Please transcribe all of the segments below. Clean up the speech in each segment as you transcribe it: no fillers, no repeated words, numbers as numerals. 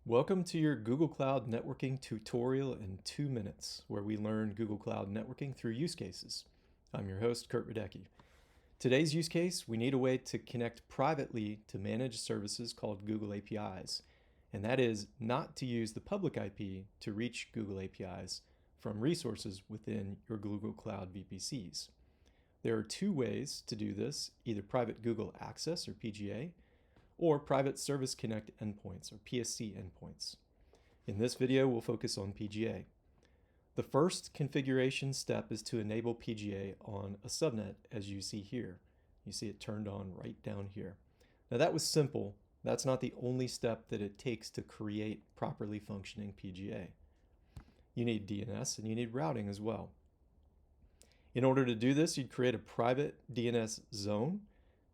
Welcome to your Google Cloud Networking tutorial in 2 minutes, where we learn Google Cloud Networking through use cases. I'm your host, Kurt Radecki. Today's use case, we need a way to connect privately to managed services called Google APIs, and that is not to use the public IP to reach Google APIs from resources within your Google Cloud VPCs. There are two ways to do this, either Private Google Access, or PGA, or Private Service Connect Endpoints, or PSC endpoints. In this video, we'll focus on PGA. The first configuration step is to enable PGA on a subnet, as you see here. You see it turned on right down here. Now that was simple. That's not the only step that it takes to create properly functioning PGA. You need DNS and you need routing as well. In order to do this, you'd create a private DNS zone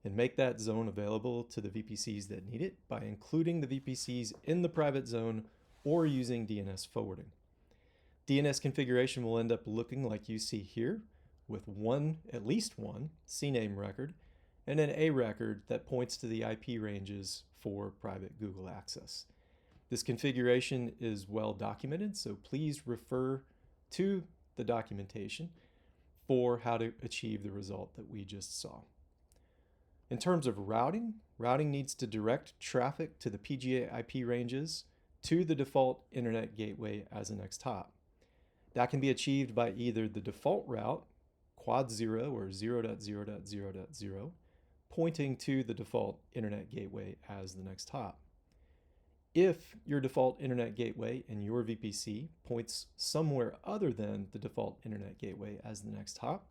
and make that zone available to the VPCs that need it by including the VPCs in the private zone or using DNS forwarding. DNS configuration will end up looking like you see here, with at least one CNAME record and an A record that points to the IP ranges for private Google access. This configuration is well documented, so please refer to the documentation for how to achieve the result that we just saw. In terms of routing needs to direct traffic to the PGA IP ranges to the default internet gateway as a next hop. That can be achieved by either the default route, quad 0 or 0.0.0.0, pointing to the default internet gateway as the next hop. If your default internet gateway in your VPC points somewhere other than the default internet gateway as the next hop,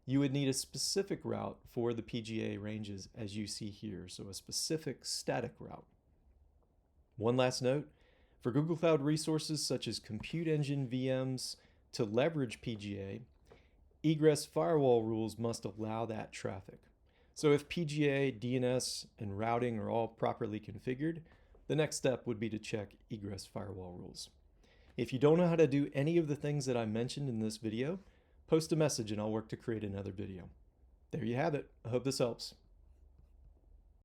you would need a specific route for the PGA ranges as you see here, so a specific static route. One last note, for Google Cloud resources such as Compute Engine VMs to leverage PGA, egress firewall rules must allow that traffic. So if PGA, DNS, and routing are all properly configured, the next step would be to check egress firewall rules. If you don't know how to do any of the things that I mentioned in this video, post a message and I'll work to create another video. There you have it. I hope this helps.